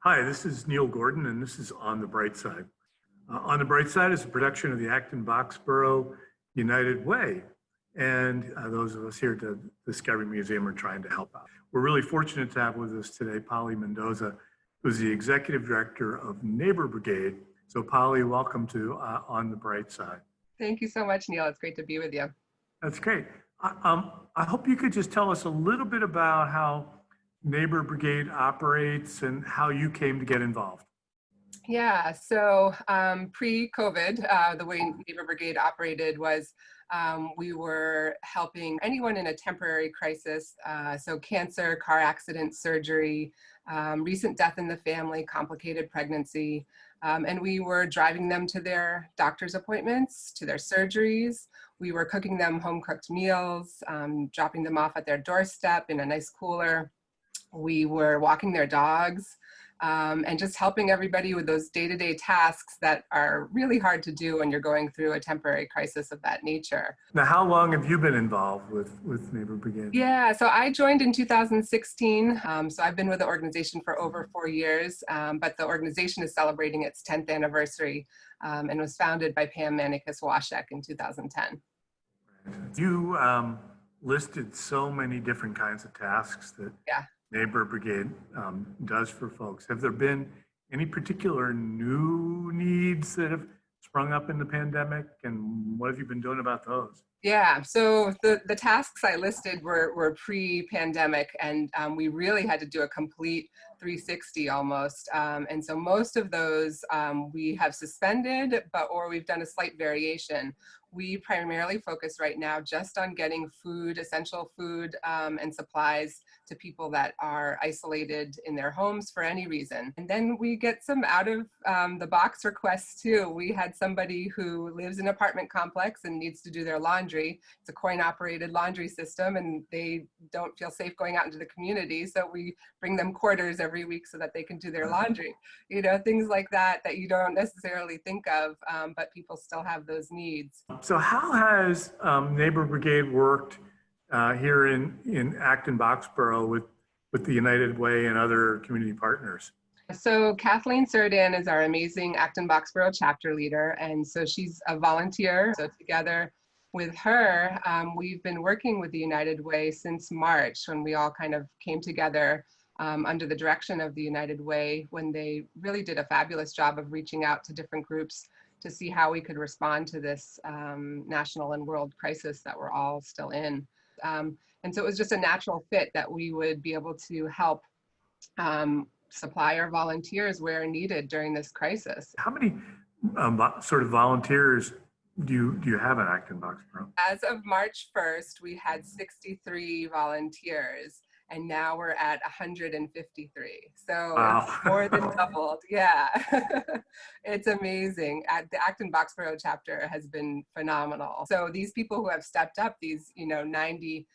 Hi, this is Neil Gordon, and this is On the Bright Side. On the Bright Side is a production of the Acton-Boxborough United Way, and those of us here at the Discovery Museum are trying to help out. We're really fortunate to have with us today Polly Mendoza, who's the Executive Director of Neighbor Brigade. So Polly, welcome to On the Bright Side. Thank you so much, Neil. It's great to be with you. That's great. I hope you could just tell us a little bit about how Neighbor Brigade operates and how you came to get involved. Yeah, so pre-COVID, the way Neighbor Brigade operated was we were helping anyone in a temporary crisis, so cancer, car accident, surgery, recent death in the family, complicated pregnancy, and we were driving them to their doctor's appointments, to their surgeries. We were cooking them home-cooked meals, dropping them off at their doorstep in a nice cooler. We were walking their dogs and just helping everybody with those day-to-day tasks that are really hard to do when you're going through a temporary crisis of that nature. Now, how long have you been involved with Neighbor Brigade? Yeah, so I joined in 2016. So I've been with the organization for over 4 years, but the organization is celebrating its 10th anniversary and was founded by Pam Manicus-Washek in 2010. You listed so many different kinds of tasks that Neighbor Brigade does for folks. Have there been any particular new needs that have sprung up in the pandemic, and what have you been doing about those? Yeah, so the tasks I listed were pre-pandemic, and we really had to do a complete 360 almost. And so most of those we have suspended, or we've done a slight variation. We primarily focus right now just on getting food, essential food and supplies to people that are isolated in their homes for any reason. And then we get some out of the box requests too. We had somebody who lives in an apartment complex and needs to do their laundry. It's a coin-operated laundry system, and they don't feel safe going out into the community. So we bring them quarters every week so that they can do their laundry. You know, things like that that you don't necessarily think of, but people still have those needs. So how has Neighbor Brigade worked here in Acton-Boxborough with the United Way and other community partners? So Kathleen Surdan is our amazing Acton-Boxborough chapter leader, and so she's a volunteer. So together with her, we've been working with the United Way since March, when we all kind of came together under the direction of the United Way, when they really did a fabulous job of reaching out to different groups to see how we could respond to this national and world crisis that we're all still in. And so it was just a natural fit that we would be able to help supply our volunteers where needed during this crisis. How many sort of volunteers do you have at Acton-Boxborough? As of March 1st, we had 63 volunteers, and now we're at 153. So wow. It's more than doubled. Yeah, it's amazing. The Acton-Boxborough chapter has been phenomenal. So these people who have stepped up, these 90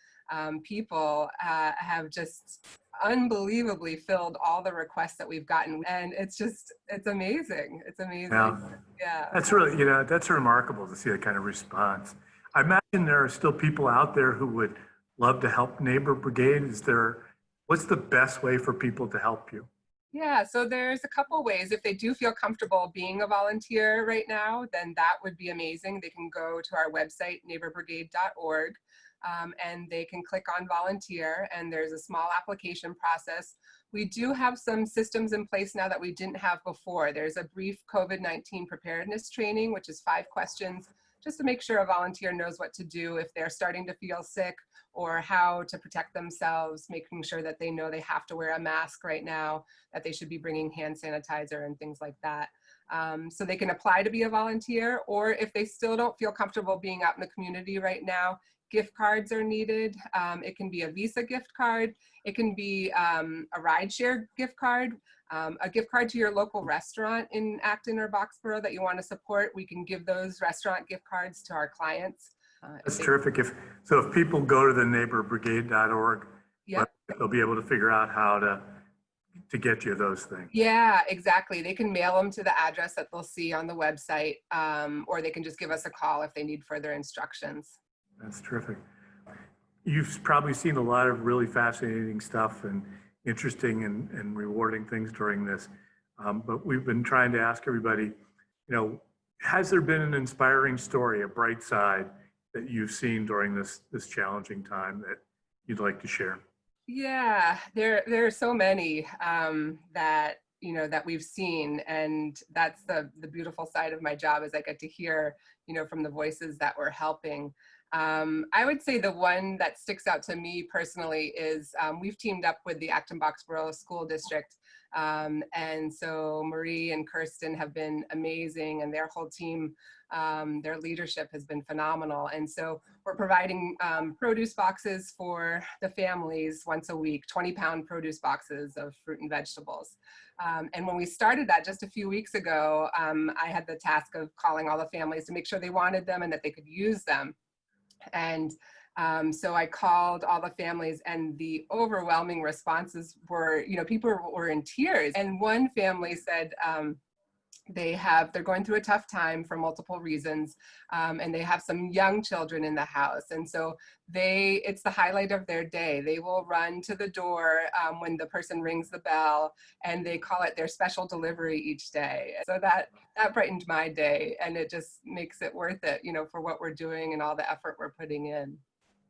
people have just unbelievably filled all the requests that we've gotten, and it's amazing. It's amazing. Yeah. That's really, that's remarkable to see that kind of response. I imagine there are still people out there who would love to help Neighbor Brigade. What's the best way for people to help you? Yeah, so there's a couple ways. If they do feel comfortable being a volunteer right now, then that would be amazing. They can go to our website, neighborbrigade.org, and they can click on volunteer, and there's a small application process. We do have some systems in place now that we didn't have before. There's a brief COVID-19 preparedness training, which is 5 questions, just to make sure a volunteer knows what to do if they're starting to feel sick, or how to protect themselves, making sure that they know they have to wear a mask right now, that they should be bringing hand sanitizer and things like that. So they can apply to be a volunteer, or if they still don't feel comfortable being out in the community right now, gift cards are needed. It can be a Visa gift card. It can be a rideshare gift card, a gift card to your local restaurant in Acton or Boxborough that you want to support. We can give those restaurant gift cards to our clients. That's terrific. If people go to the neighborbrigade.org, yep, they'll be able to figure out how to get you those things. Yeah, exactly. They can mail them to the address that they'll see on the website, or they can just give us a call if they need further instructions. That's terrific. You've probably seen a lot of really fascinating stuff interesting and rewarding things during this. But we've been trying to ask everybody, has there been an inspiring story, a bright side that you've seen during this challenging time that you'd like to share? Yeah, there are so many that that we've seen, and that's the beautiful side of my job is I get to hear from the voices that we're helping. I would say the one that sticks out to me personally is we've teamed up with the Acton-Boxborough School District. And so Marie and Kirsten have been amazing, and their whole team, their leadership has been phenomenal. And so we're providing produce boxes for the families once a week, 20-pound produce boxes of fruit and vegetables. And when we started that just a few weeks ago, I had the task of calling all the families to make sure they wanted them and that they could use them. And so I called all the families, and the overwhelming responses were, people were in tears. And one family said they're going through a tough time for multiple reasons, and they have some young children in the house. And so it's the highlight of their day. They will run to the door when the person rings the bell, and they call it their special delivery each day. So that brightened my day, and it just makes it worth it, for what we're doing and all the effort we're putting in.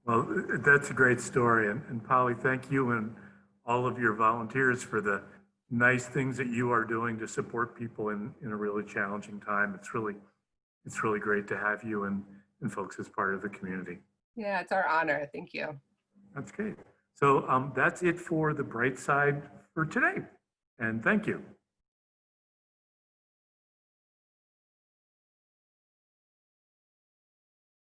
Well, that's a great story. And Polly, thank you and all of your volunteers for the nice things that you are doing to support people in a really challenging time. It's really great to have you and folks as part of the community. Yeah, it's our honor. Thank you. That's great. So that's it for the bright side for today. And thank you.